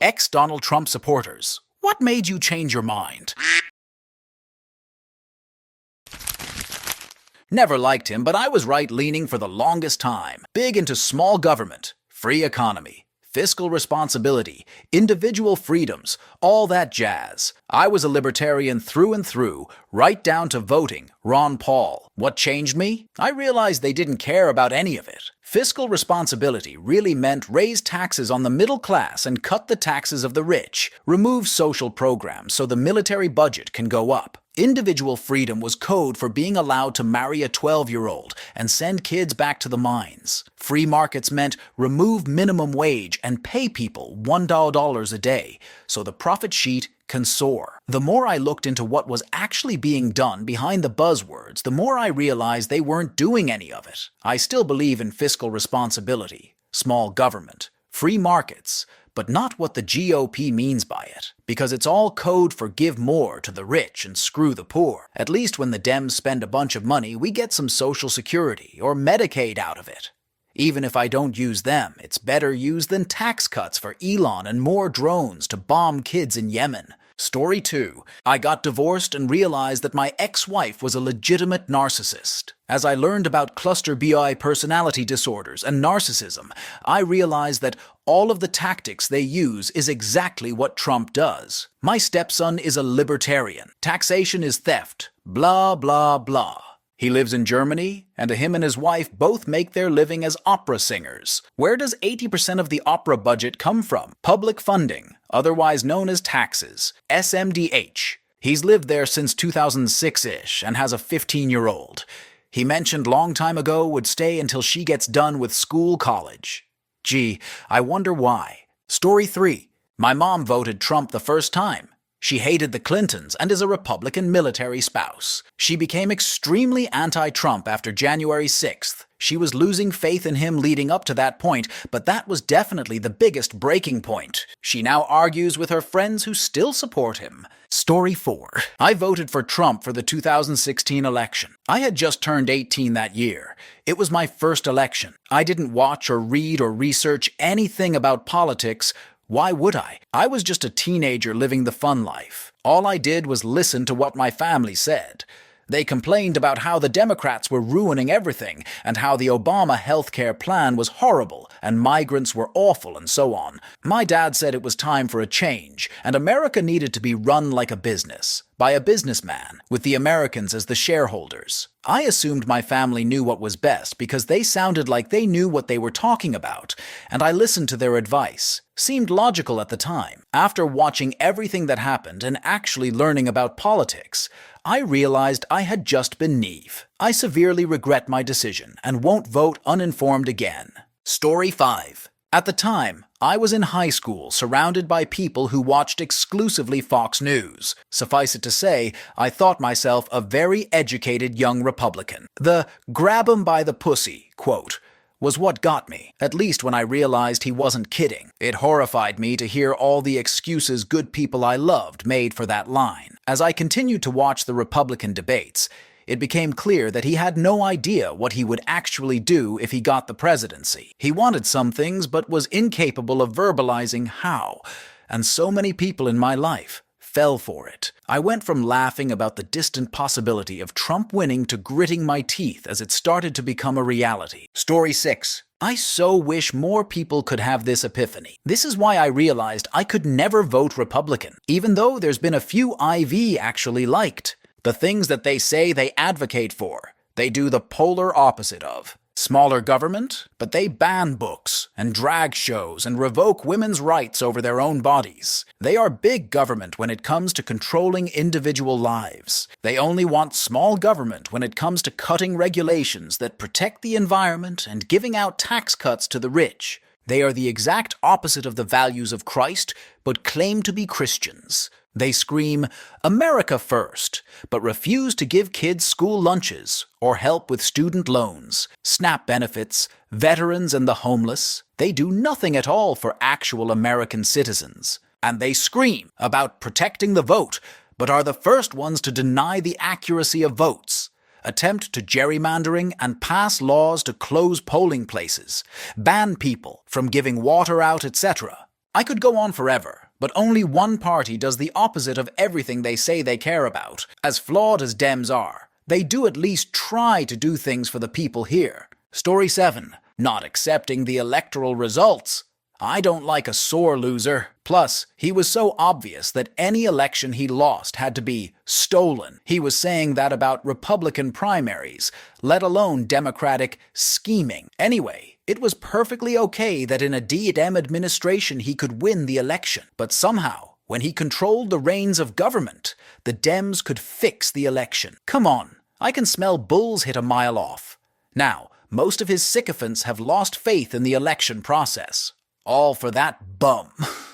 Ex-Donald Trump supporters, what made you change your mind? Never liked him, but I was right-leaning for the longest time. Big into small government, free economy, fiscal responsibility, individual freedoms, all that jazz. I was a libertarian through and through, right down to voting Ron Paul. What changed me? I realized they didn't care about any of it. Fiscal responsibility really meant raise taxes on the middle class and cut the taxes of the rich, remove social programs so the military budget can go up. Individual freedom was code for being allowed to marry a 12-year-old and send kids back to the mines. Free markets meant remove minimum wage and pay people $1 a day so the profit sheet can soar. The more I looked into what was actually being done behind the buzzwords, the more I realized they weren't doing any of it. I still believe in fiscal responsibility, small government, free markets, but not what the GOP means by it, because it's all code for give more to the rich and screw the poor. At least when the Dems spend a bunch of money, we get some Social Security or Medicaid out of it. Even if I don't use them, it's better used than tax cuts for Elon and more drones to bomb kids in Yemen. Story 2. I got divorced and realized that my ex-wife was a legitimate narcissist. As I learned about cluster BI personality disorders and narcissism, I realized that all of the tactics they use is exactly what Trump does. My stepson is a libertarian. Taxation is theft. Blah, blah, blah. He lives in Germany, and him and his wife both make their living as opera singers. Where does 80% of the opera budget come from? Public funding, otherwise known as taxes. SMDH. He's lived there since 2006-ish and has a 15-year-old. He mentioned long time ago would stay until she gets done with college. Gee, I wonder why. Story 3. My mom voted Trump the first time. She hated the Clintons and is a Republican military spouse. She became extremely anti-Trump after January 6th. She was losing faith in him leading up to that point, but that was definitely the biggest breaking point. She now argues with her friends who still support him. Story 4. I voted for Trump for the 2016 election. I had just turned 18 that year. It was my first election. I didn't watch or read or research anything about politics. Why would I? I was just a teenager living the fun life. All I did was listen to what my family said. They complained about how the Democrats were ruining everything and how the Obama healthcare plan was horrible and migrants were awful and so on. My dad said it was time for a change and America needed to be run like a business, by a businessman, with the Americans as the shareholders. I assumed my family knew what was best because they sounded like they knew what they were talking about, and I listened to their advice. Seemed logical at the time. After watching everything that happened and actually learning about politics, I realized I had just been naive. I severely regret my decision and won't vote uninformed again. Story 5. At the time, I was in high school surrounded by people who watched exclusively Fox News. Suffice it to say, I thought myself a very educated young Republican. The "grab 'em by the pussy" quote was what got me, at least when I realized he wasn't kidding. It horrified me to hear all the excuses good people I loved made for that line. As I continued to watch the Republican debates, it became clear that he had no idea what he would actually do if he got the presidency. He wanted some things but was incapable of verbalizing how, and so many people in my life fell for it. I went from laughing about the distant possibility of Trump winning to gritting my teeth as it started to become a reality. Story 6. I so wish more people could have this epiphany. This is why I realized I could never vote Republican, even though there's been a few IV actually liked. The things that they say they advocate for, they do the polar opposite of. Smaller government, but they ban books and drag shows and revoke women's rights over their own bodies. They are big government when it comes to controlling individual lives. They only want small government when it comes to cutting regulations that protect the environment and giving out tax cuts to the rich. They are the exact opposite of the values of Christ, but claim to be Christians. They scream, "America first," but refuse to give kids school lunches or help with student loans, SNAP benefits, veterans and the homeless. They do nothing at all for actual American citizens. And they scream about protecting the vote, but are the first ones to deny the accuracy of votes, attempt to gerrymandering and pass laws to close polling places, ban people from giving water out, etc. I could go on forever, but only one party does the opposite of everything they say they care about. As flawed as Dems are, they do at least try to do things for the people here. Story 7. Not accepting the electoral results. I don't like a sore loser. Plus, he was so obvious that any election he lost had to be stolen. He was saying that about Republican primaries, let alone Democratic scheming. Anyway, it was perfectly okay that in a Dem administration he could win the election. But somehow, when he controlled the reins of government, the Dems could fix the election. Come on, I can smell bulls hit a mile off. Now, most of his sycophants have lost faith in the election process. All for that bum.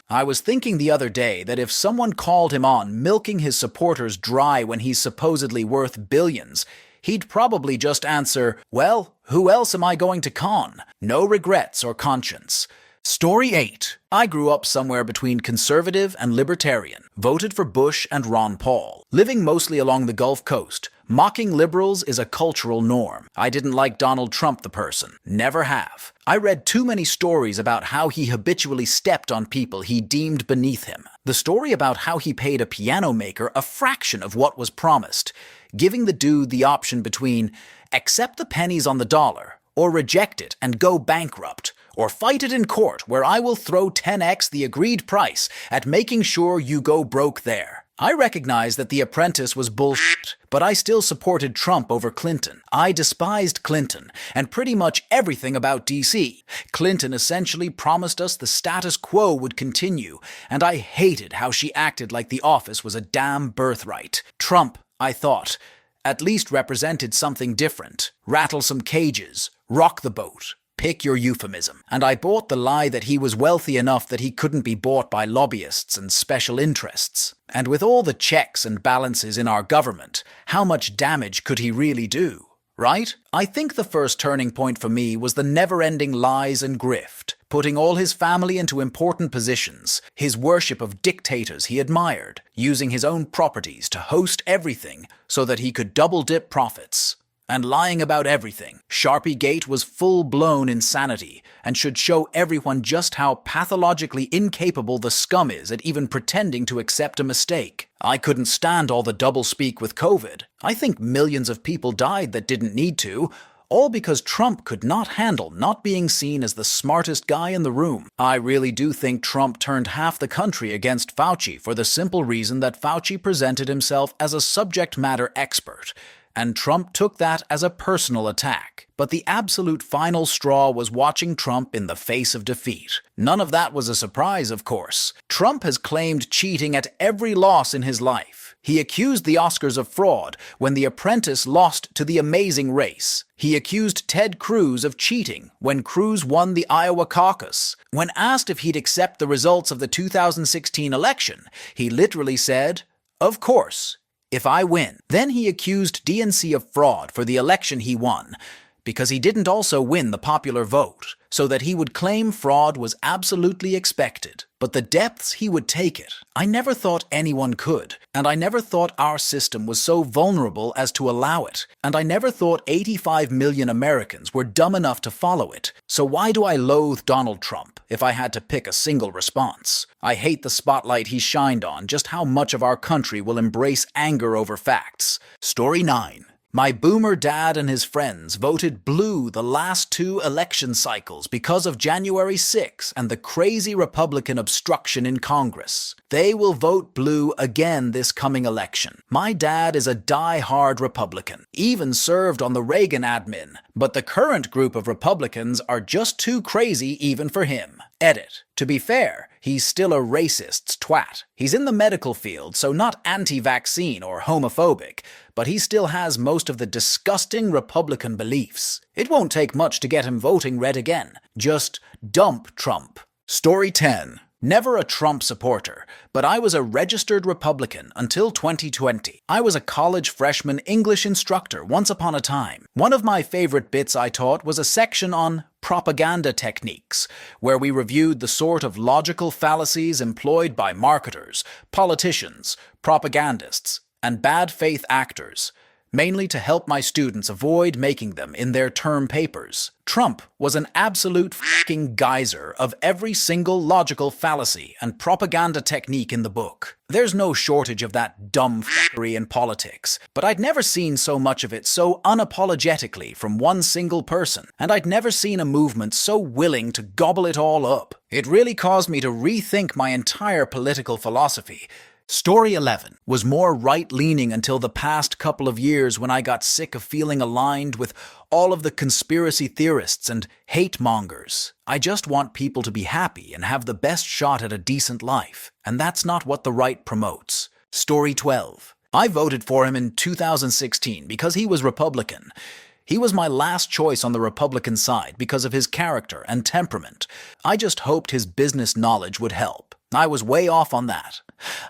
I was thinking the other day that if someone called him on milking his supporters dry when he's supposedly worth billions, he'd probably just answer, well, who else am I going to con? No regrets or conscience. Story 8. I grew up somewhere between conservative and libertarian, voted for Bush and Ron Paul. Living mostly along the Gulf Coast, mocking liberals is a cultural norm. I didn't like Donald Trump the person. Never have. I read too many stories about how he habitually stepped on people he deemed beneath him. The story about how he paid a piano maker a fraction of what was promised, giving the dude the option between accept the pennies on the dollar or reject it and go bankrupt, or fight it in court where I will throw 10x the agreed price at making sure you go broke there. I recognize that The Apprentice was bullshit, but I still supported Trump over Clinton. I despised Clinton and pretty much everything about DC. Clinton essentially promised us the status quo would continue, and I hated how she acted like the office was a damn birthright. Trump, I thought, at least represented something different. Rattle some cages, rock the boat. Pick your euphemism. And I bought the lie that he was wealthy enough that he couldn't be bought by lobbyists and special interests. And with all the checks and balances in our government, how much damage could he really do? Right? I think the first turning point for me was the never-ending lies and grift, putting all his family into important positions, his worship of dictators he admired, using his own properties to host everything so that he could double-dip profits. And lying about everything. Sharpie Gate was full-blown insanity and should show everyone just how pathologically incapable the scum is at even pretending to accept a mistake. I couldn't stand all the doublespeak with COVID. I think millions of people died that didn't need to, all because Trump could not handle not being seen as the smartest guy in the room. I really do think Trump turned half the country against Fauci for the simple reason that Fauci presented himself as a subject matter expert. And Trump took that as a personal attack. But the absolute final straw was watching Trump in the face of defeat. None of that was a surprise, of course. Trump has claimed cheating at every loss in his life. He accused the Oscars of fraud when The Apprentice lost to The Amazing Race. He accused Ted Cruz of cheating when Cruz won the Iowa caucus. When asked if he'd accept the results of the 2016 election, he literally said, "Of course, if I win." Then he accused DNC of fraud for the election he won, because he didn't also win the popular vote, so that he would claim fraud was absolutely expected. But the depths he would take it, I never thought anyone could, and I never thought our system was so vulnerable as to allow it, and I never thought 85 million Americans were dumb enough to follow it. So why do I loathe Donald Trump if I had to pick a single response? I hate the spotlight he shined on just how much of our country will embrace anger over facts. Story 9. My boomer dad and his friends voted blue the last 2 election cycles because of January 6 and the crazy Republican obstruction in Congress. They will vote blue again this coming election. My dad is a die-hard Republican, even served on the Reagan admin, but the current group of Republicans are just too crazy even for him. Edit. To be fair, he's still a racist's twat. He's in the medical field, so not anti-vaccine or homophobic, but he still has most of the disgusting Republican beliefs. It won't take much to get him voting red again. Just dump Trump. Story 10. Never a Trump supporter, but I was a registered Republican until 2020. I was a college freshman English instructor once upon a time. One of my favorite bits I taught was a section on propaganda techniques, where we reviewed the sort of logical fallacies employed by marketers, politicians, propagandists, and bad faith actors. mainly to help my students avoid making them in their term papers. Trump was an absolute fucking geyser of every single logical fallacy and propaganda technique in the book. There's no shortage of that dumb fuckery in politics, but I'd never seen so much of it so unapologetically from one single person, and I'd never seen a movement so willing to gobble it all up. It really caused me to rethink my entire political philosophy. Story 11 was more right-leaning until the past couple of years when I got sick of feeling aligned with all of the conspiracy theorists and hate-mongers. I just want people to be happy and have the best shot at a decent life, and that's not what the right promotes. Story 12. I voted for him in 2016 because he was Republican. He was my last choice on the Republican side because of his character and temperament. I just hoped his business knowledge would help. I was way off on that.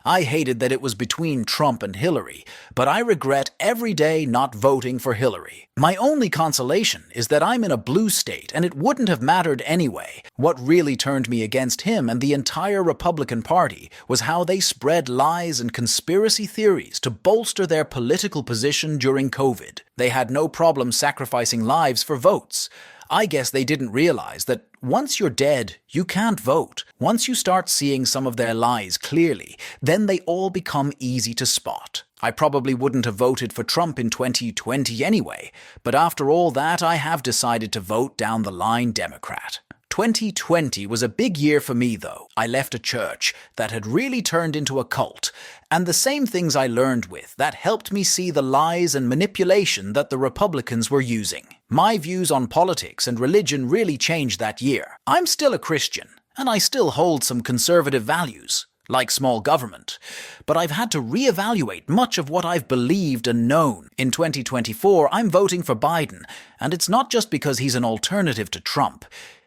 I hated that it was between Trump and Hillary, but I regret every day not voting for Hillary. My only consolation is that I'm in a blue state and it wouldn't have mattered anyway. What really turned me against him and the entire Republican Party was how they spread lies and conspiracy theories to bolster their political position during COVID. They had no problem sacrificing lives for votes. I guess they didn't realize that once you're dead, you can't vote. Once you start seeing some of their lies clearly, then they all become easy to spot. I probably wouldn't have voted for Trump in 2020 anyway, but after all that, I have decided to vote down the line Democrat. 2020 was a big year for me, though. I left a church that had really turned into a cult, and the same things I learned with that helped me see the lies and manipulation that the Republicans were using. My views on politics and religion really changed that year. I'm still a Christian, and I still hold some conservative values, like small government, but I've had to reevaluate much of what I've believed and known. In 2024, I'm voting for Biden, and it's not just because he's an alternative to Trump.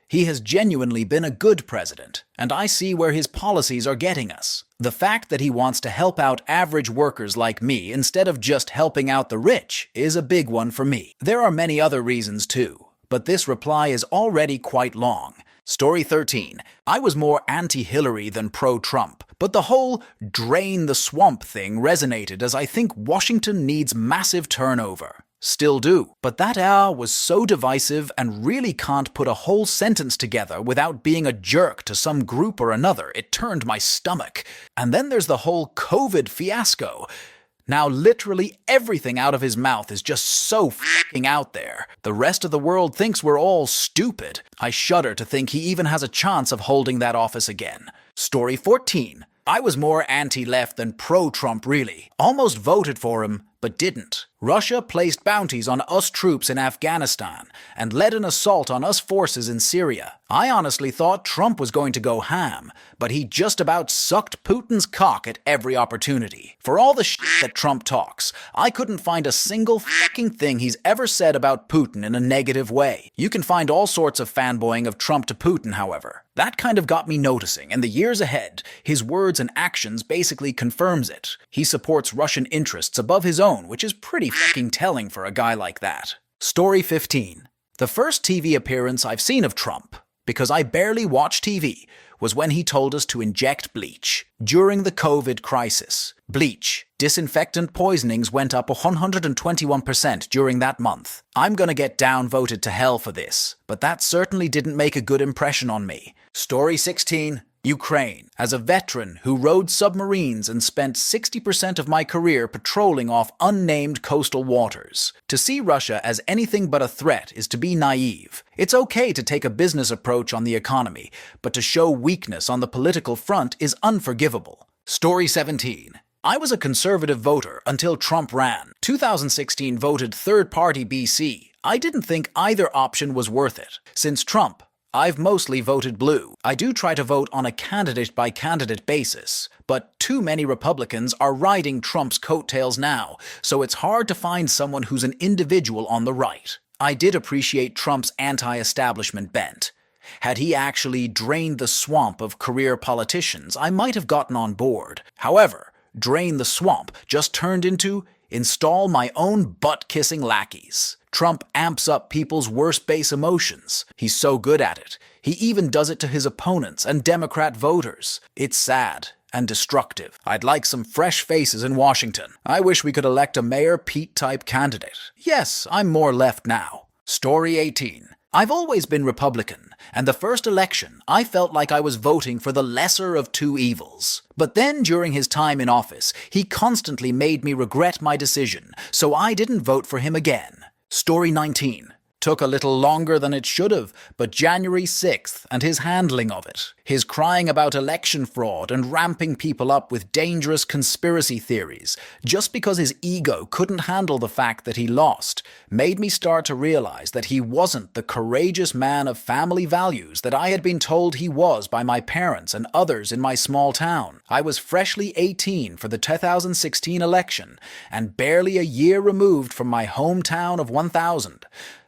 He has genuinely been a good president, and I see where his policies are getting us. The fact that he wants to help out average workers like me instead of just helping out the rich is a big one for me. There are many other reasons too, but this reply is already quite long. Story 13. I was more anti-Hillary than pro-Trump, but the whole drain the swamp thing resonated as I think Washington needs massive turnover. Still do. But that hour was so divisive and really can't put a whole sentence together without being a jerk to some group or another. It turned my stomach. And then there's the whole COVID fiasco. Now literally everything out of his mouth is just so fucking out there. The rest of the world thinks we're all stupid. I shudder to think he even has a chance of holding that office again. Story 14. I was more anti-left than pro-Trump really. Almost voted for him, but didn't. Russia placed bounties on us troops in Afghanistan and led an assault on us forces in Syria. I honestly thought Trump was going to go ham, but he just about sucked Putin's cock at every opportunity. For all the shit that Trump talks, I couldn't find a single fucking thing he's ever said about Putin in a negative way. You can find all sorts of fanboying of Trump to Putin, however. That kind of got me noticing, and the years ahead, his words and actions basically confirms it. He supports Russian interests above his own, which is pretty fucking telling for a guy like that. Story 15. The first TV appearance I've seen of Trump, because I barely watch TV, was when he told us to inject bleach. During the COVID crisis, bleach, disinfectant poisonings went up 121% during that month. I'm gonna get downvoted to hell for this, but that certainly didn't make a good impression on me. Story 16. Ukraine. As a veteran who rode submarines and spent 60% of my career patrolling off unnamed coastal waters, to see Russia as anything but a threat is to be naive. It's okay to take a business approach on the economy, but to show weakness on the political front is unforgivable. Story 17. I was a conservative voter until Trump ran. 2016 voted third-party BC. I didn't think either option was worth it. Since Trump, I've mostly voted blue. I do try to vote on a candidate-by-candidate basis, but too many Republicans are riding Trump's coattails now, so it's hard to find someone who's an individual on the right. I did appreciate Trump's anti-establishment bent. Had he actually drained the swamp of career politicians, I might have gotten on board. However, drain the swamp just turned into install my own butt-kissing lackeys. Trump amps up people's worst base emotions. He's so good at it. He even does it to his opponents and Democrat voters. It's sad, and destructive. I'd like some fresh faces in Washington. I wish we could elect a Mayor Pete-type candidate. Yes, I'm more left now. Story 18. I've always been Republican, and the first election I felt like I was voting for the lesser of two evils. But then during his time in office, he constantly made me regret my decision, so I didn't vote for him again. Story 19. Took a little longer than it should have, but January 6th and his handling of it, his crying about election fraud and ramping people up with dangerous conspiracy theories, just because his ego couldn't handle the fact that he lost, made me start to realize that he wasn't the courageous man of family values that I had been told he was by my parents and others in my small town. I was freshly 18 for the 2016 election and barely a year removed from my hometown of 1000.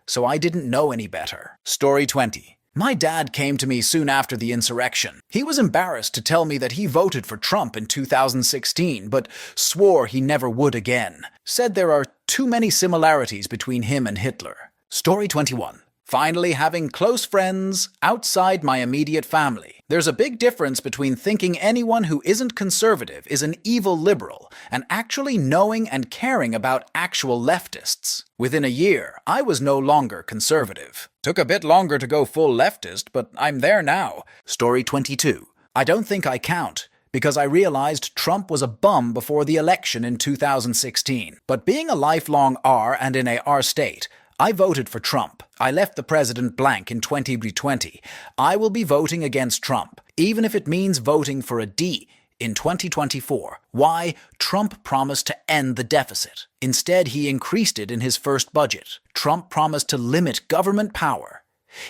So I didn't know any better. Story 20. My dad came to me soon after the insurrection. He was embarrassed to tell me that he voted for Trump in 2016, but swore he never would again. Said there are too many similarities between him and Hitler. Story 21. Finally having close friends outside my immediate family. There's a big difference between thinking anyone who isn't conservative is an evil liberal and actually knowing and caring about actual leftists. Within a year, I was no longer conservative. Took a bit longer to go full leftist, but I'm there now. Story 22. I don't think I count, because I realized Trump was a bum before the election in 2016. But being a lifelong R and in a R state, I voted for Trump. I left the president blank in 2020. I will be voting against Trump, even if it means voting for a D in 2024. Why? Trump promised to end the deficit. Instead, he increased it in his first budget. Trump promised to limit government power.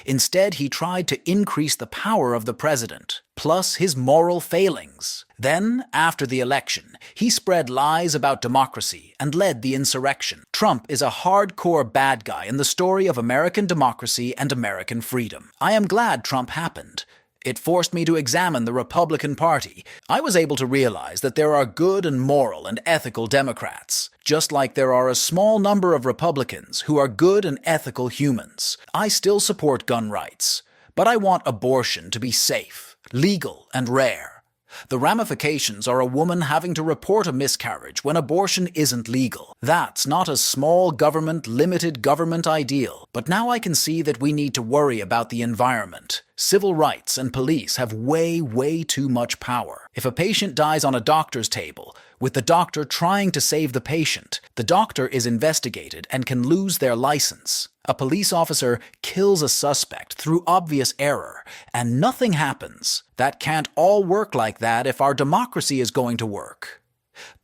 Instead, he tried to increase the power of the president, plus his moral failings. Then, after the election, he spread lies about democracy and led the insurrection. Trump is a hardcore bad guy in the story of American democracy and American freedom. I am glad Trump happened. It forced me to examine the Republican Party. I was able to realize that there are good and moral and ethical Democrats, just like there are a small number of Republicans who are good and ethical humans. I still support gun rights, but I want abortion to be safe, legal, and rare. The ramifications are a woman having to report a miscarriage when abortion isn't legal. That's not a small government, limited government ideal. But now I can see that we need to worry about the environment. Civil rights and police have way too much power. If a patient dies on a doctor's table, with the doctor trying to save the patient, the doctor is investigated and can lose their license. A police officer kills a suspect through obvious error, and nothing happens. That can't all work like that if our democracy is going to work.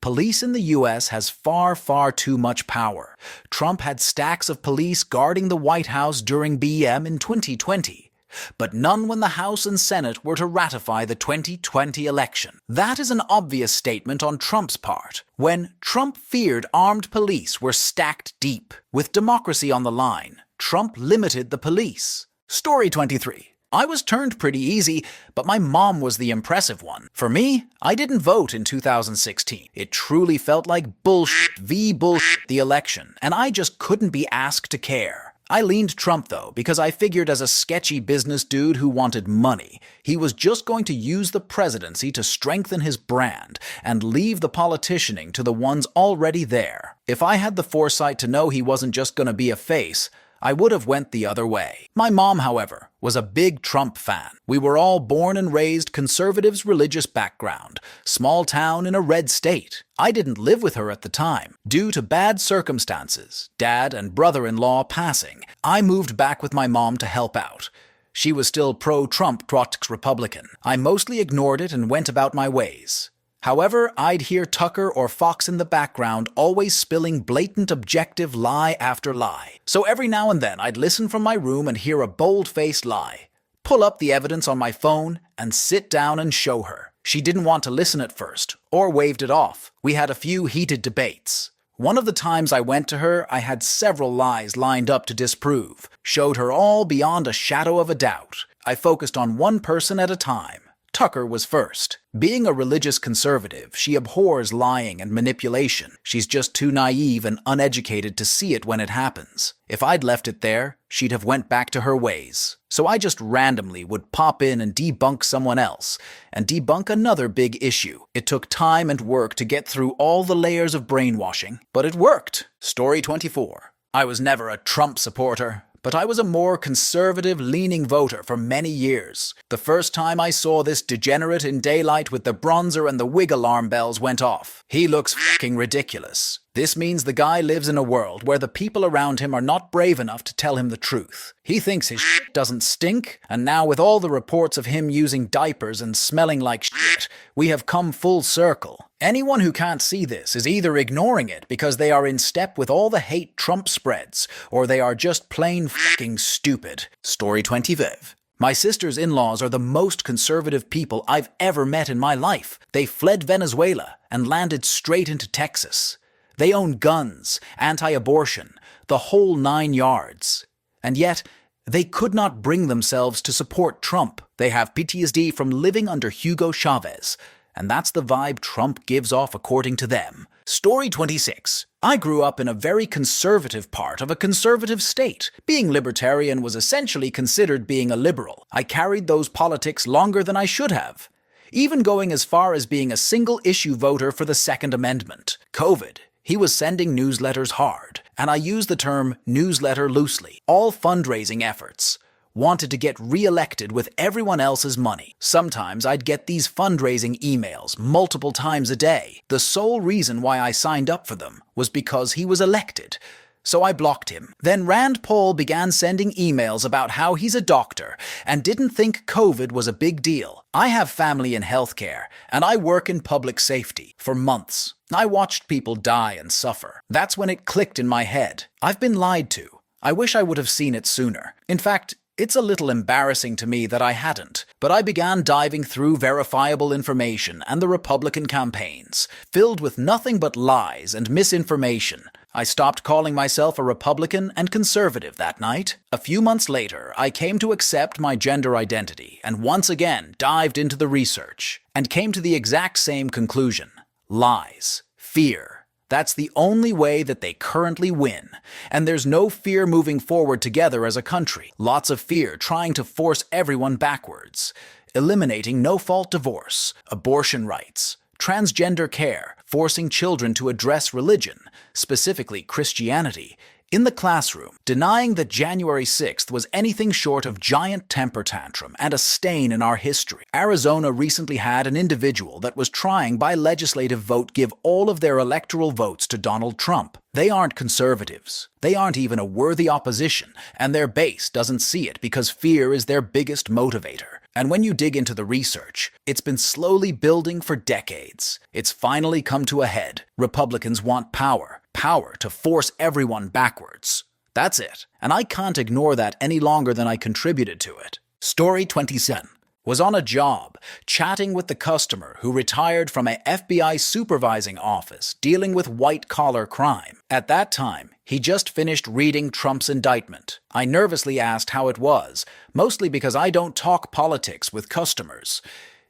Police in the U.S. has far too much power. Trump had stacks of police guarding the White House during BM in 2020. But none when the House and Senate were to ratify the 2020 election. That is an obvious statement on Trump's part. When Trump feared armed police were stacked deep. With democracy on the line, Trump limited the police. Story 23. I was turned pretty easy, but my mom was the impressive one. For me, I didn't vote in 2016. It truly felt like bullshit the election, and I just couldn't be asked to care. I leaned Trump, though, because I figured as a sketchy business dude who wanted money, he was just going to use the presidency to strengthen his brand and leave the politicianing to the ones already there. If I had the foresight to know he wasn't just going to be a face, I would have went the other way. My mom, however, was a big Trump fan. We were all born and raised conservatives' religious background, small town in a red state. I didn't live with her at the time. Due to bad circumstances, dad and brother-in-law passing, I moved back with my mom to help out. She was still pro-Trump Republican. I mostly ignored it and went about my ways. However, I'd hear Tucker or Fox in the background always spilling blatant objective lie after lie. So every now and then I'd listen from my room and hear a bold-faced lie, pull up the evidence on my phone, and sit down and show her. She didn't want to listen at first, or waved it off. We had a few heated debates. One of the times I went to her, I had several lies lined up to disprove, showed her all beyond a shadow of a doubt. I focused on one person at a time. Tucker was first. Being a religious conservative, she abhors lying and manipulation. She's just too naive and uneducated to see it when it happens. If I'd left it there, she'd have went back to her ways. So I just randomly would pop in and debunk someone else, and debunk another big issue. It took time and work to get through all the layers of brainwashing, but it worked. Story 24. I was never a Trump supporter, but I was a more conservative-leaning voter for many years. The first time I saw this degenerate in daylight with the bronzer and the wig alarm bells went off. He looks fucking ridiculous. This means the guy lives in a world where the people around him are not brave enough to tell him the truth. He thinks his shit doesn't stink, and now with all the reports of him using diapers and smelling like shit, we have come full circle. Anyone who can't see this is either ignoring it because they are in step with all the hate Trump spreads, or they are just plain fucking stupid. Story 25. My sister's in-laws are the most conservative people I've ever met in my life. They fled Venezuela and landed straight into Texas. They own guns, anti-abortion, the whole 9 yards. And yet, they could not bring themselves to support Trump. They have PTSD from living under Hugo Chavez. And that's the vibe Trump gives off according to them. Story 26. I grew up in a very conservative part of a conservative state. Being libertarian was essentially considered being a liberal. I carried those politics longer than I should have, even going as far as being a single-issue voter for the Second Amendment. COVID. He was sending newsletters hard, and I use the term newsletter loosely. All fundraising efforts. Wanted to get re-elected with everyone else's money. Sometimes I'd get these fundraising emails multiple times a day. The sole reason why I signed up for them was because he was elected. So I blocked him. Then Rand Paul began sending emails about how he's a doctor and didn't think COVID was a big deal. I have family in healthcare, and I work in public safety. For months, I watched people die and suffer. That's when it clicked in my head. I've been lied to. I wish I would have seen it sooner. In fact, it's a little embarrassing to me that I hadn't, but I began diving through verifiable information and the Republican campaigns, filled with nothing but lies and misinformation. I stopped calling myself a Republican and conservative that night. A few months later, I came to accept my gender identity and once again dived into the research and came to the exact same conclusion. Lies. Fear. That's the only way that they currently win. And there's no fear moving forward together as a country. Lots of fear trying to force everyone backwards. Eliminating no-fault divorce, abortion rights, transgender care, forcing children to address religion, specifically Christianity, in the classroom, denying that January 6th was anything short of giant temper tantrum and a stain in our history. Arizona recently had an individual that was trying by legislative vote give all of their electoral votes to Donald Trump. They aren't conservatives. They aren't even a worthy opposition, and their base doesn't see it because fear is their biggest motivator. And when you dig into the research, it's been slowly building for decades. It's finally come to a head. Republicans want power. Power to force everyone backwards. That's it. And I can't ignore that any longer than I contributed to it. Story 27. Was on a job, chatting with the customer who retired from a FBI supervising office dealing with white-collar crime. At that time, he just finished reading Trump's indictment. I nervously asked how it was, mostly because I don't talk politics with customers.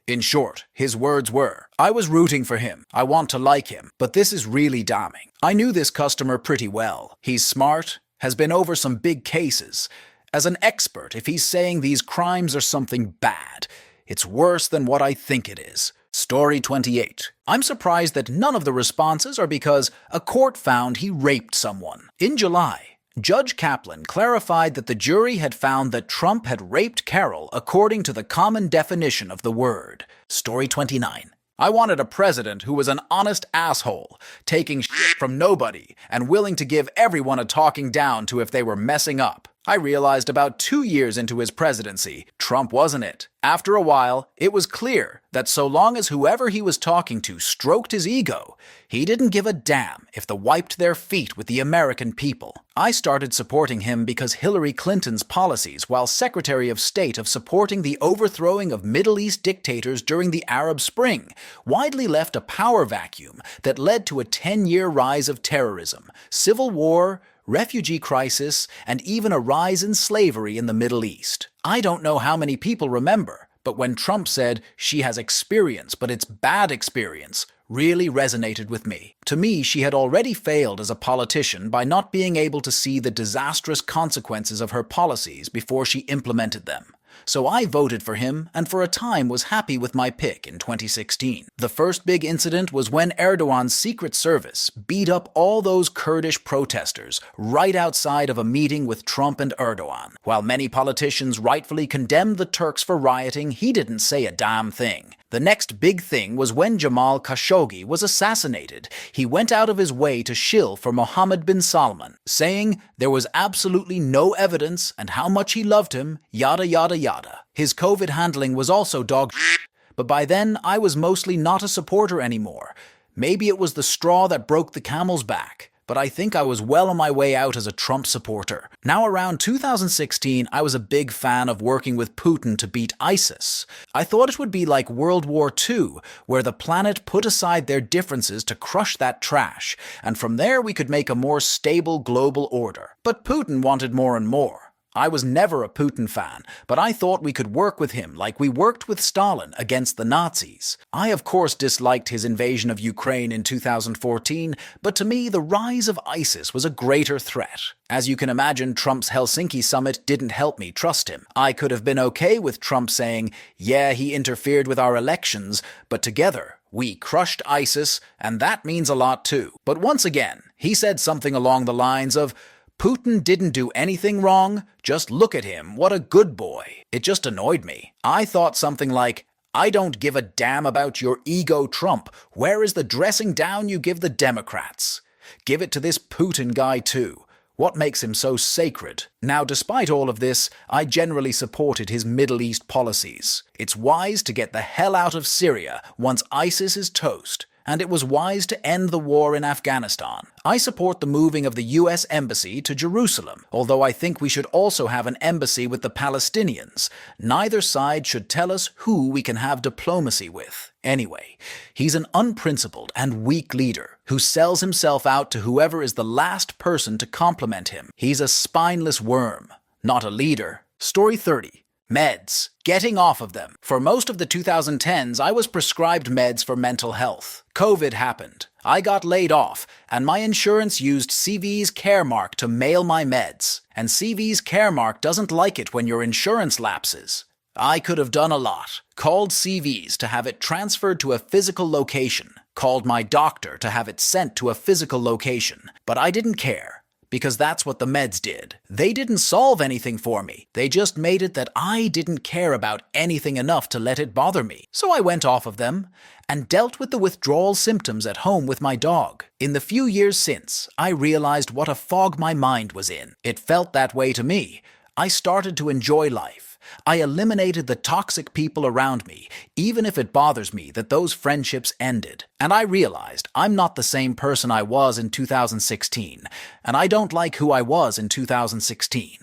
In short, his words were, I was rooting for him. I want to like him, but this is really damning. I knew this customer pretty well. He's smart, has been over some big cases. As an expert, if he's saying these crimes are something bad, it's worse than what I think it is. Story 28. I'm surprised that none of the responses are because a court found he raped someone. In July, Judge Kaplan clarified that the jury had found that Trump had raped Carol according to the common definition of the word. Story 29. I wanted a president who was an honest asshole, taking shit from nobody and willing to give everyone a talking down to if they were messing up. I realized about 2 years into his presidency, Trump wasn't it. After a while, it was clear that so long as whoever he was talking to stroked his ego, he didn't give a damn if they wiped their feet with the American people. I started supporting him because Hillary Clinton's policies while Secretary of State of supporting the overthrowing of Middle East dictators during the Arab Spring widely left a power vacuum that led to a 10-year rise of terrorism, civil war, refugee crisis, and even a rise in slavery in the Middle East. I don't know how many people remember, But when Trump said she has experience, but it's bad experience, really resonated with me. To me, she had already failed as a politician by not being able to see the disastrous consequences of her policies before she implemented them. So I voted for him and for a time was happy with my pick in 2016. The first big incident was when Erdogan's Secret Service beat up all those Kurdish protesters right outside of a meeting with Trump and Erdogan. While many politicians rightfully condemned the Turks for rioting, he didn't say a damn thing. The next big thing was when Jamal Khashoggi was assassinated. He went out of his way to shill for Mohammed bin Salman, saying there was absolutely no evidence and how much he loved him, yada yada yada. His COVID handling was also dog shit, but by then I was mostly not a supporter anymore. Maybe it was the straw that broke the camel's back. But I think I was well on my way out as a Trump supporter. Now around 2016, I was a big fan of working with Putin to beat ISIS. I thought it would be like World War II, where the planet put aside their differences to crush that trash, and from there we could make a more stable global order. But Putin wanted more and more. I was never a Putin fan, but I thought we could work with him like we worked with Stalin against the Nazis. I of course disliked his invasion of Ukraine in 2014, but to me the rise of ISIS was a greater threat. As you can imagine, Trump's Helsinki summit didn't help me trust him. I could have been okay with Trump saying, yeah, he interfered with our elections, but together we crushed ISIS, and that means a lot too. But once again, he said something along the lines of, Putin didn't do anything wrong, just look at him, what a good boy. It just annoyed me. I thought something like, I don't give a damn about your ego, Trump. Where is the dressing down you give the Democrats? Give it to this Putin guy too. What makes him so sacred? Now, despite all of this, I generally supported his Middle East policies. It's wise to get the hell out of Syria once ISIS is toast. And it was wise to end the war in Afghanistan. I support the moving of the US Embassy to Jerusalem, although I think we should also have an embassy with the Palestinians. Neither side should tell us who we can have diplomacy with. Anyway, he's an unprincipled and weak leader who sells himself out to whoever is the last person to compliment him. He's a spineless worm, not a leader. Story 30. Meds. Getting off of them. For most of the 2010s, I was prescribed meds for mental health. COVID happened. I got laid off, and my insurance used CV's Caremark to mail my meds. And CV's Caremark doesn't like it when your insurance lapses. I could have done a lot. Called CV's to have it transferred to a physical location. Called my doctor to have it sent to a physical location. But I didn't care. Because that's what the meds did. They didn't solve anything for me. They just made it that I didn't care about anything enough to let it bother me. So I went off of them and dealt with the withdrawal symptoms at home with my dog. In the few years since, I realized what a fog my mind was in. It felt that way to me. I started to enjoy life. I eliminated the toxic people around me, even if it bothers me that those friendships ended. And I realized I'm not the same person I was in 2016, and I don't like who I was in 2016.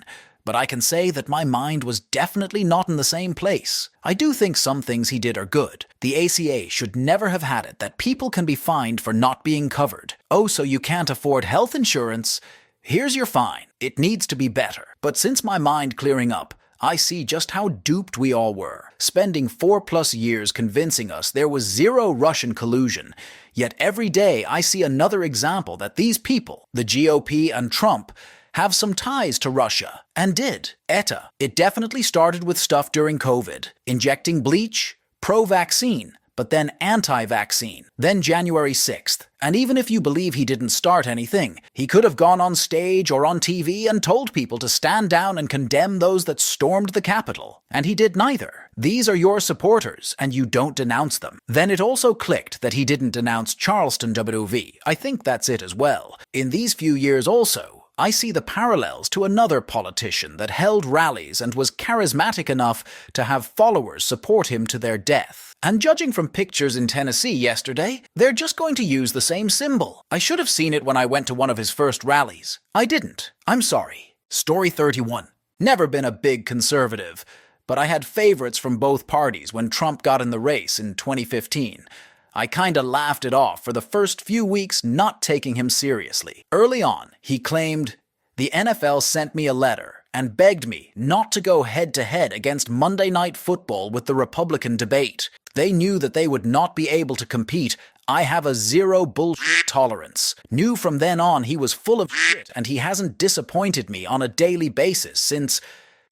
But I can say that my mind was definitely not in the same place. I do think some things he did are good. The ACA should never have had it that people can be fined for not being covered. Oh, so you can't afford health insurance? Here's your fine. It needs to be better. But since my mind clearing up, I see just how duped we all were, spending 4+ years convincing us there was zero Russian collusion. Yet every day I see another example that these people, the GOP and Trump, have some ties to Russia, and did. ETA. It definitely started with stuff during COVID, injecting bleach, pro-vaccine, but then anti-vaccine, then January 6th. And even if you believe he didn't start anything, he could have gone on stage or on TV and told people to stand down and condemn those that stormed the Capitol. And he did neither. These are your supporters, and you don't denounce them. Then it also clicked that he didn't denounce Charleston WV. I think that's it as well. In these few years also, I see the parallels to another politician that held rallies and was charismatic enough to have followers support him to their death. And judging from pictures in Tennessee yesterday, they're just going to use the same symbol. I should have seen it when I went to one of his first rallies. I didn't. I'm sorry. Story 31. Never been a big conservative, but I had favorites from both parties when Trump got in the race in 2015. I kinda laughed it off for the first few weeks, not taking him seriously. Early on, he claimed, "The NFL sent me a letter. and begged me not to go head-to-head against Monday Night Football with the Republican debate. They knew that they would not be able to compete. I have a zero bullshit tolerance. Knew from then on he was full of shit, and he hasn't disappointed me on a daily basis since...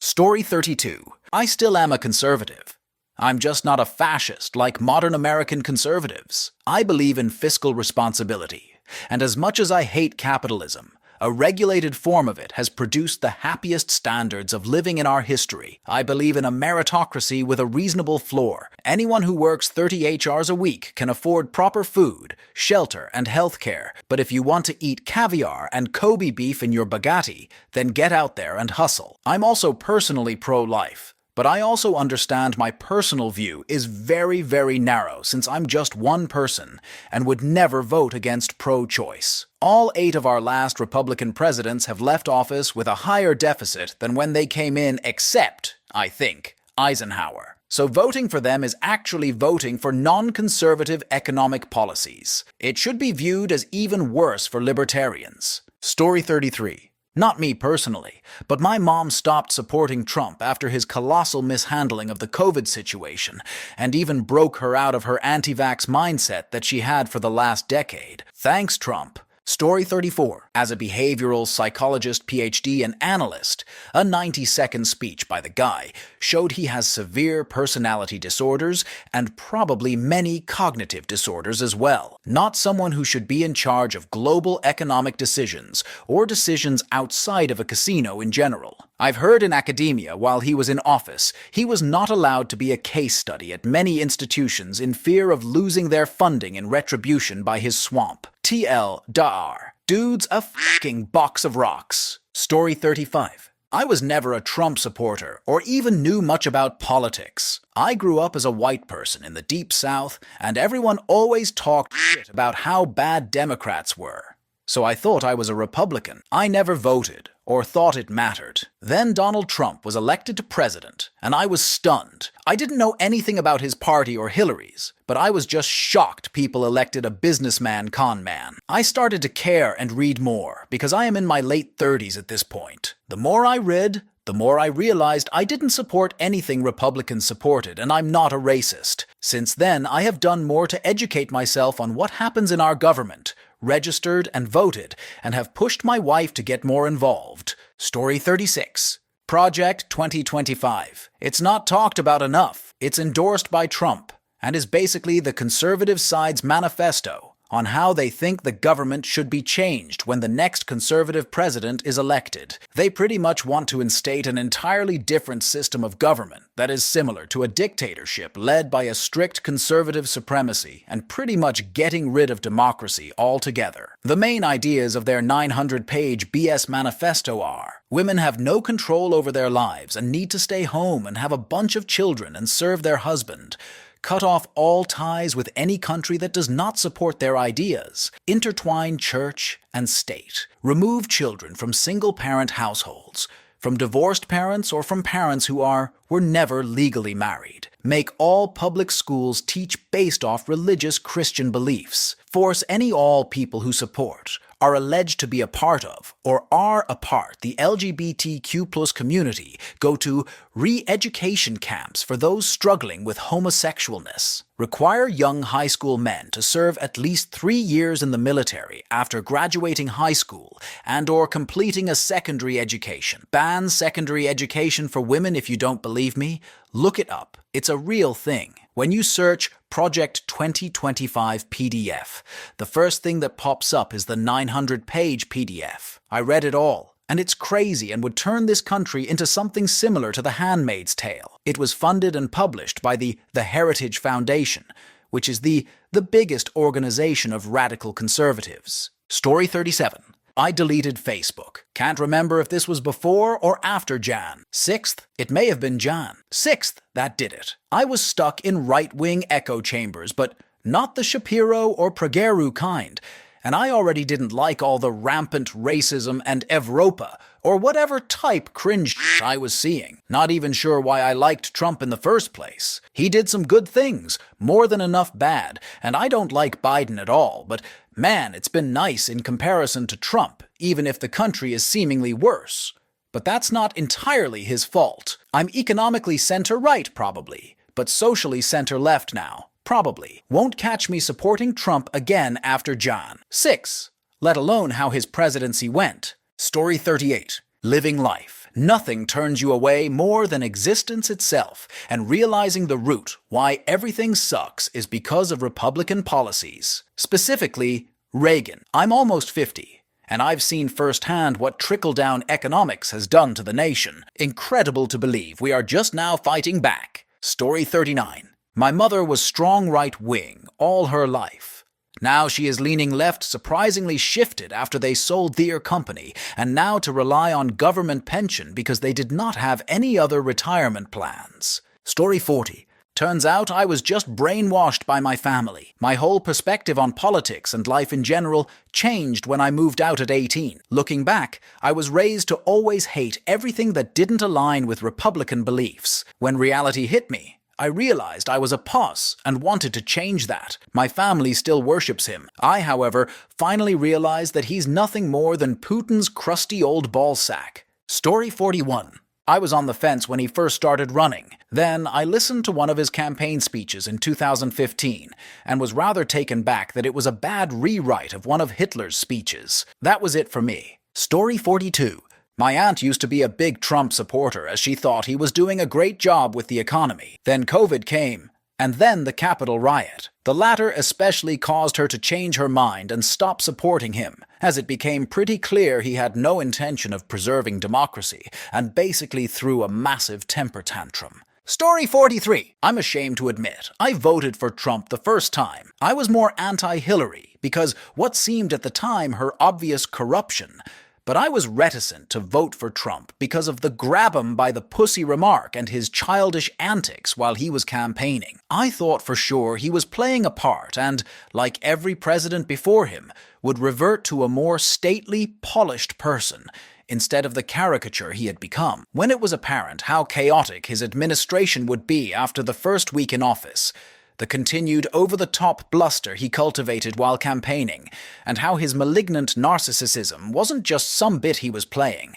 Story 32. I still am a conservative. I'm just not a fascist like modern American conservatives. I believe in fiscal responsibility, and as much as I hate capitalism, a regulated form of it has produced the happiest standards of living in our history. I believe in a meritocracy with a reasonable floor. Anyone who works 30 hours a week can afford proper food, shelter, and health care. But if you want to eat caviar and Kobe beef in your Bugatti, then get out there and hustle. I'm also personally pro-life. But I also understand my personal view is very, very narrow since I'm just one person and would never vote against pro-choice. All 8 of our last Republican presidents have left office with a higher deficit than when they came in except, I think, Eisenhower. So voting for them is actually voting for non-conservative economic policies. It should be viewed as even worse for libertarians. Story 33. Not me personally, but my mom stopped supporting Trump after his colossal mishandling of the COVID situation and even broke her out of her anti-vax mindset that she had for the last decade. Thanks, Trump. Story 34. As a behavioral psychologist, PhD, and analyst, a 90-second speech by the guy showed he has severe personality disorders and probably many cognitive disorders as well. Not someone who should be in charge of global economic decisions or decisions outside of a casino in general. I've heard in academia while he was in office, he was not allowed to be a case study at many institutions in fear of losing their funding in retribution by his swamp. TL Dar. Dude's a fucking box of rocks. Story 35. I was never a Trump supporter or even knew much about politics. I grew up as a white person in the Deep South, and everyone always talked shit about how bad Democrats were. So I thought I was a Republican. I never voted or thought it mattered. Then Donald Trump was elected to president, and I was stunned. I didn't know anything about his party or Hillary's, but I was just shocked people elected a businessman con man. I started to care and read more, because I am in my late 30s at this point. The more I read, the more I realized I didn't support anything Republicans supported, and I'm not a racist. Since then, I have done more to educate myself on what happens in our government, registered and voted, and have pushed my wife to get more involved. Story 36. Project 2025. It's not talked about enough. It's endorsed by Trump, and is basically the conservative side's manifesto on how they think the government should be changed when the next conservative president is elected. They pretty much want to instate an entirely different system of government that is similar to a dictatorship led by a strict conservative supremacy and pretty much getting rid of democracy altogether. The main ideas of their 900-page BS manifesto are: women have no control over their lives and need to stay home and have a bunch of children and serve their husband. Cut off all ties with any country that does not support their ideas. Intertwine church and state. Remove children from single-parent households, from divorced parents or from parents who were never legally married. Make all public schools teach based off religious Christian beliefs. Force all people who support, are alleged to be a part of, or are a part the LGBTQ+ community go to re-education camps for those struggling with homosexualness. Require young high school men to serve at least 3 years in the military after graduating high school and/or completing a secondary education. Ban secondary education for women. If you don't believe me, look it up. It's a real thing. When you search Project 2025 PDF, the first thing that pops up is the 900-page PDF. I read it all, and it's crazy and would turn this country into something similar to The Handmaid's Tale. It was funded and published by the Heritage Foundation, which is the biggest organization of radical conservatives. Story 37. I deleted Facebook. Can't remember if this was before or after Jan 6th. It may have been Jan 6th that did it. I was stuck in right-wing echo chambers, but not the Shapiro or Prageru kind. And I already didn't like all the rampant racism and Evropa, or whatever type cringe I was seeing. Not even sure why I liked Trump in the first place. He did some good things, more than enough bad, and I don't like Biden at all, but man, it's been nice in comparison to Trump, even if the country is seemingly worse. but that's not entirely his fault. I'm economically center-right, probably, but socially center-left now. Probably. Won't catch me supporting Trump again after Jan 6, let alone how his presidency went. Story 38. Living life. Nothing turns you away more than existence itself, and realizing the root why everything sucks is because of Republican policies. Specifically, Reagan. I'm almost 50, and I've seen firsthand what trickle-down economics has done to the nation. Incredible to believe we are just now fighting back. Story 39. My mother was strong right-wing all her life. Now she is leaning left, surprisingly shifted after they sold their company, and now to rely on government pension because they did not have any other retirement plans. Story 40. Turns out I was just brainwashed by my family. My whole perspective on politics and life in general changed when I moved out at 18. Looking back, I was raised to always hate everything that didn't align with Republican beliefs. When reality hit me, I realized I was a puss and wanted to change that. My family still worships him. I, however, finally realized that he's nothing more than Putin's crusty old ballsack. Story 41. I was on the fence when he first started running. Then I listened to one of his campaign speeches in 2015 and was rather taken back that it was a bad rewrite of one of Hitler's speeches. That was it for me. Story 42. My aunt used to be a big Trump supporter as she thought he was doing a great job with the economy. Then COVID came, and then the Capitol riot. The latter especially caused her to change her mind and stop supporting him, as it became pretty clear he had no intention of preserving democracy and basically threw a massive temper tantrum. Story 43. I'm ashamed to admit, I voted for Trump the first time. I was more anti-Hillary because what seemed at the time her obvious corruption. But I was reticent to vote for Trump because of the grab him by the pussy remark and his childish antics while he was campaigning. I thought for sure he was playing a part and, like every president before him, would revert to a more stately, polished person instead of the caricature he had become. When it was apparent how chaotic his administration would be after the first week in office, the continued over-the-top bluster he cultivated while campaigning, and how his malignant narcissism wasn't just some bit he was playing,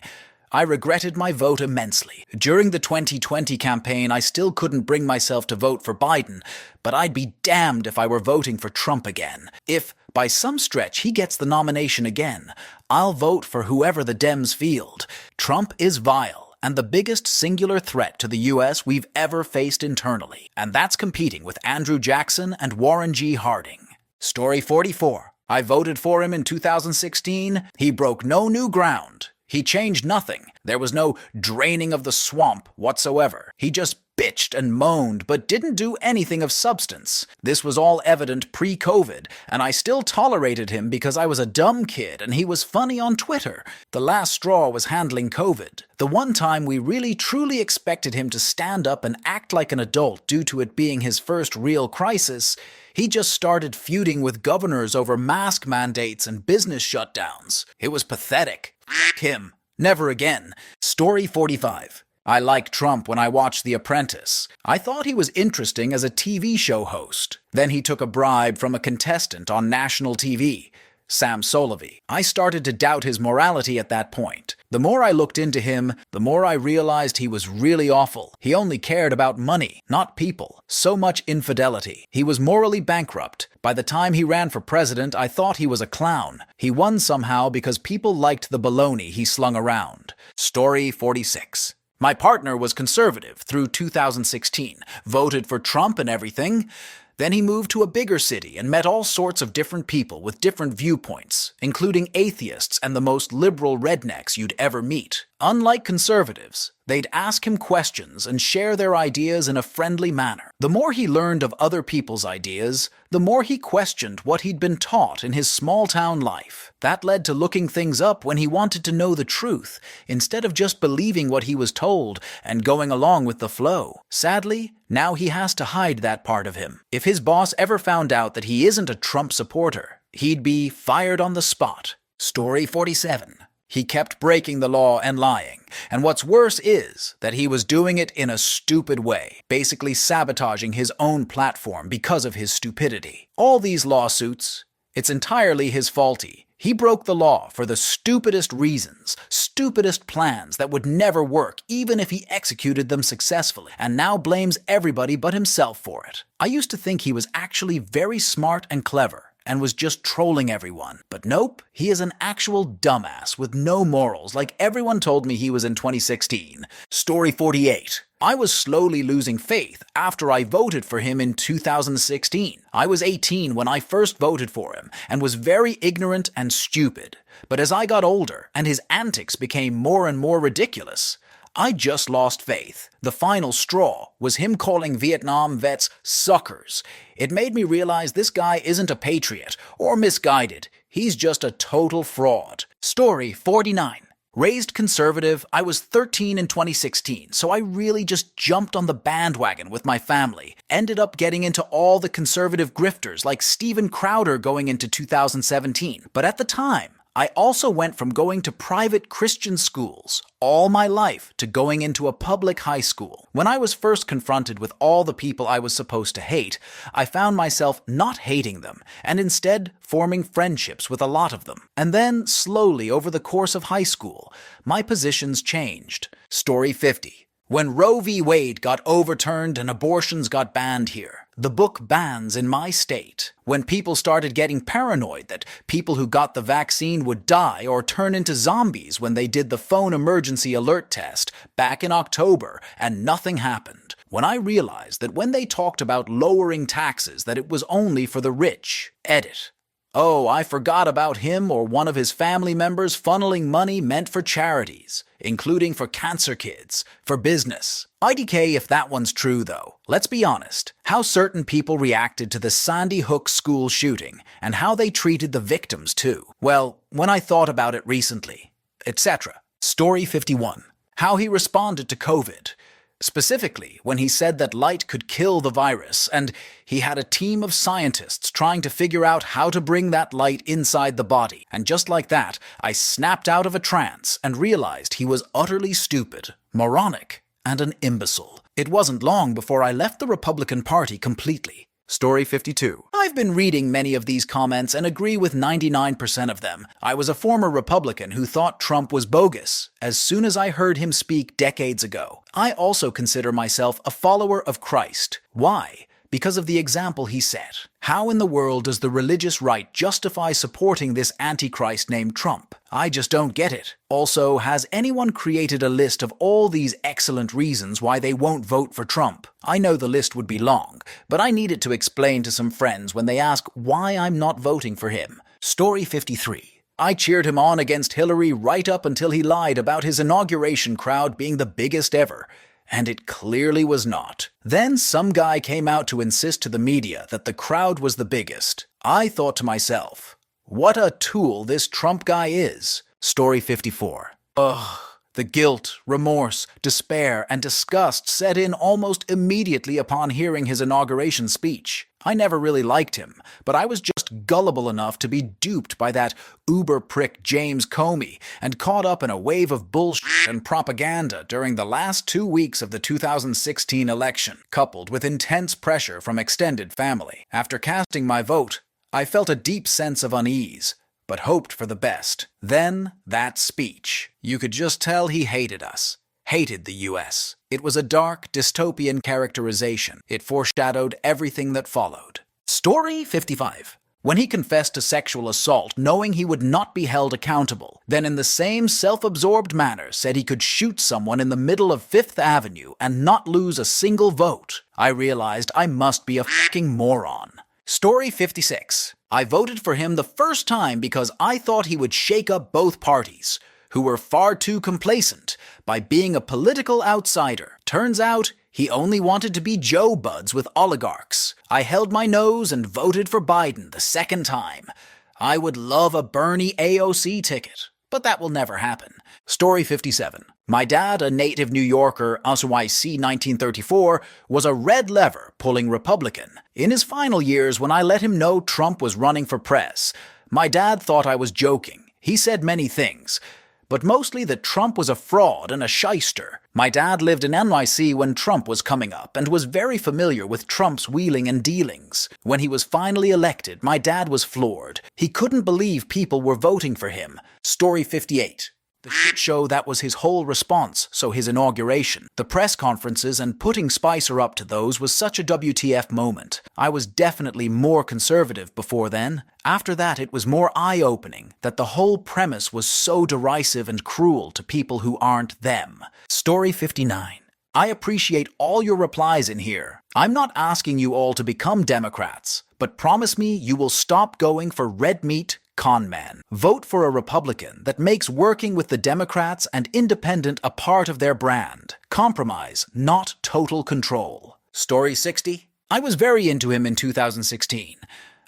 I regretted my vote immensely. During the 2020 campaign, I still couldn't bring myself to vote for Biden, but I'd be damned if I were voting for Trump again. If, by some stretch, he gets the nomination again, I'll vote for whoever the Dems field. Trump is vile and the biggest singular threat to the U.S. we've ever faced internally. And that's competing with Andrew Jackson and Warren G. Harding. Story 44. I voted for him in 2016. He broke no new ground. He changed nothing. There was no draining of the swamp whatsoever. He just bitched and moaned, but didn't do anything of substance. This was all evident pre-COVID, and I still tolerated him because I was a dumb kid and he was funny on Twitter. The last straw was handling COVID. The one time we really truly expected him to stand up and act like an adult due to it being his first real crisis, he just started feuding with governors over mask mandates and business shutdowns. It was pathetic. Him. Never again. Story 45. I liked Trump when I watched The Apprentice. I thought he was interesting as a TV show host. Then he took a bribe from a contestant on national TV, Sam Solovey. I started to doubt his morality at that point. The more I looked into him, the more I realized he was really awful. He only cared about money, not people. So much infidelity. He was morally bankrupt. By the time he ran for president, I thought he was a clown. He won somehow because people liked the baloney he slung around. Story 46. My partner was conservative through 2016, voted for Trump and everything. Then he moved to a bigger city and met all sorts of different people with different viewpoints, including atheists and the most liberal rednecks you'd ever meet. Unlike conservatives, they'd ask him questions and share their ideas in a friendly manner. The more he learned of other people's ideas, the more he questioned what he'd been taught in his small-town life. That led to looking things up when he wanted to know the truth, instead of just believing what he was told and going along with the flow. Sadly, now he has to hide that part of him. If his boss ever found out that he isn't a Trump supporter, he'd be fired on the spot. Story 47. He kept breaking the law and lying, and what's worse is that he was doing it in a stupid way, basically sabotaging his own platform because of his stupidity. All these lawsuits, it's entirely his fault. He broke the law for the stupidest reasons, stupidest plans that would never work even if he executed them successfully, and now blames everybody but himself for it. I used to think he was actually very smart and clever, and was just trolling everyone. But nope, he is an actual dumbass with no morals like everyone told me he was in 2016. Story 48. I was slowly losing faith after I voted for him in 2016. I was 18 when I first voted for him and was very ignorant and stupid. But as I got older and his antics became more and more ridiculous, I just lost faith. The final straw was him calling Vietnam vets suckers. It made me realize this guy isn't a patriot or misguided. He's just a total fraud. Story 49. Raised conservative, I was 13 in 2016, so I really just jumped on the bandwagon with my family. Ended up getting into all the conservative grifters like Steven Crowder going into 2017. But at the time, I also went from going to private Christian schools all my life to going into a public high school. When I was first confronted with all the people I was supposed to hate, I found myself not hating them, and instead forming friendships with a lot of them. And then, slowly over the course of high school, my positions changed. Story 50. When Roe v. Wade got overturned and abortions got banned here, the book bans in my state. When people started getting paranoid that people who got the vaccine would die or turn into zombies when they did the phone emergency alert test back in October and nothing happened. When I realized that when they talked about lowering taxes that it was only for the rich. Edit. Oh, I forgot about him or one of his family members funneling money meant for charities, including for cancer kids, for business. IDK if that one's true, though. Let's be honest. How certain people reacted to the Sandy Hook school shooting, and how they treated the victims, too. Well, when I thought about it recently, etc. Story 51. How he responded to COVID. Specifically, when he said that light could kill the virus, and he had a team of scientists trying to figure out how to bring that light inside the body. And just like that, I snapped out of a trance and realized he was utterly stupid, moronic, and an imbecile. It wasn't long before I left the Republican Party completely. Story 52. I've been reading many of these comments and agree with 99% of them. I was a former Republican who thought Trump was bogus as soon as I heard him speak decades ago. I also consider myself a follower of Christ. Why? Because of the example he set. How in the world does the religious right justify supporting this antichrist named Trump? I just don't get it. Also, has anyone created a list of all these excellent reasons why they won't vote for Trump? I know the list would be long, but I need it to explain to some friends when they ask why I'm not voting for him. Story 53. I cheered him on against Hillary right up until he lied about his inauguration crowd being the biggest ever. And it clearly was not. Then some guy came out to insist to the media that the crowd was the biggest. I thought to myself, what a tool this Trump guy is. Story 54. Ugh. The guilt, remorse, despair, and disgust set in almost immediately upon hearing his inauguration speech. I never really liked him, but I was just gullible enough to be duped by that uber-prick James Comey and caught up in a wave of bullshit and propaganda during the last 2 weeks of the 2016 election, coupled with intense pressure from extended family. After casting my vote, I felt a deep sense of unease, but hoped for the best. Then, that speech. You could just tell he hated us. Hated the U.S. It was a dark, dystopian characterization. It foreshadowed everything that followed. Story 55. When he confessed to sexual assault, knowing he would not be held accountable, then in the same self-absorbed manner said he could shoot someone in the middle of Fifth Avenue and not lose a single vote, I realized I must be a fucking moron. Story 56. I voted for him the first time because I thought he would shake up both parties, who were far too complacent, by being a political outsider. Turns out, he only wanted to be Joe buds with oligarchs. I held my nose and voted for Biden the second time. I would love a Bernie AOC ticket, but that will never happen. Story 57. My dad, a native New Yorker, NYC 1934, was a red lever pulling Republican. In his final years, when I let him know Trump was running for press, my dad thought I was joking. He said many things, but mostly that Trump was a fraud and a shyster. My dad lived in NYC when Trump was coming up and was very familiar with Trump's wheeling and dealings. When he was finally elected, my dad was floored. He couldn't believe people were voting for him. Story 58. The shit show that was his whole response, so his inauguration. The press conferences and putting Spicer up to those was such a WTF moment. I was definitely more conservative before then. After that, it was more eye-opening that the whole premise was so derisive and cruel to people who aren't them. Story 59. I appreciate all your replies in here. I'm not asking you all to become Democrats, but promise me you will stop going for red meat con men. Vote for a Republican that makes working with the Democrats and independent a part of their brand. Compromise, not total control. Story 60. I was very into him in 2016.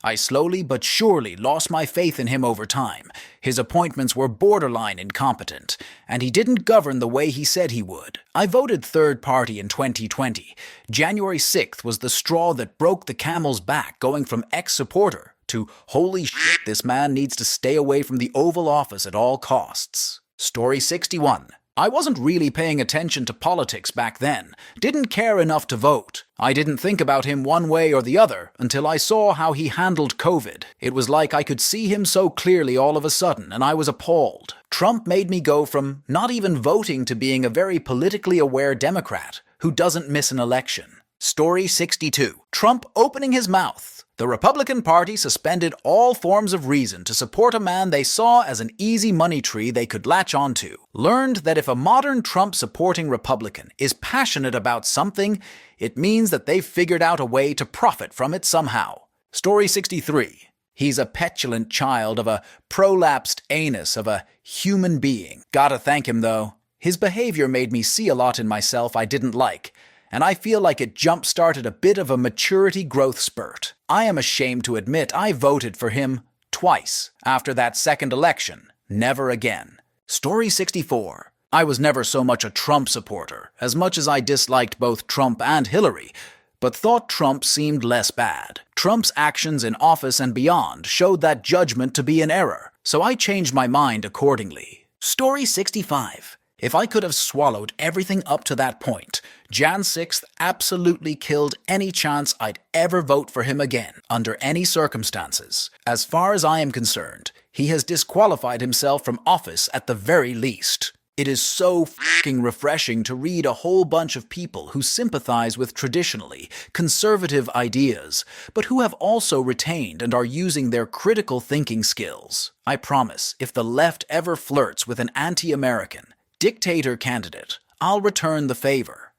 I slowly but surely lost my faith in him over time. His appointments were borderline incompetent, and he didn't govern the way he said he would. I voted third party in 2020. January 6th was the straw that broke the camel's back, going from ex-supporter to holy shit, this man needs to stay away from the Oval Office at all costs. Story 61. I wasn't really paying attention to politics back then, didn't care enough to vote. I didn't think about him one way or the other until I saw how he handled COVID. It was like I could see him so clearly all of a sudden, and I was appalled. Trump made me go from not even voting to being a very politically aware Democrat who doesn't miss an election. Story 62. Trump opening his mouth. The Republican Party suspended all forms of reason to support a man they saw as an easy money tree they could latch onto. Learned that if a modern Trump-supporting Republican is passionate about something, it means that they've figured out a way to profit from it somehow. Story 63. He's a petulant child of a prolapsed anus of a human being. Gotta thank him, though. His behavior made me see a lot in myself I didn't like, and I feel like it jump-started a bit of a maturity growth spurt. I am ashamed to admit I voted for him twice after that second election. Never again. Story 64. I was never so much a Trump supporter, as much as I disliked both Trump and Hillary, but thought Trump seemed less bad. Trump's actions in office and beyond showed that judgment to be an error, so I changed my mind accordingly. Story 65. If I could have swallowed everything up to that point, Jan 6th absolutely killed any chance I'd ever vote for him again, under any circumstances. As far as I am concerned, he has disqualified himself from office at the very least. It is so fucking refreshing to read a whole bunch of people who sympathize with traditionally conservative ideas, but who have also retained and are using their critical thinking skills. I promise, if the left ever flirts with an anti-American, dictator candidate, I'll return the favor.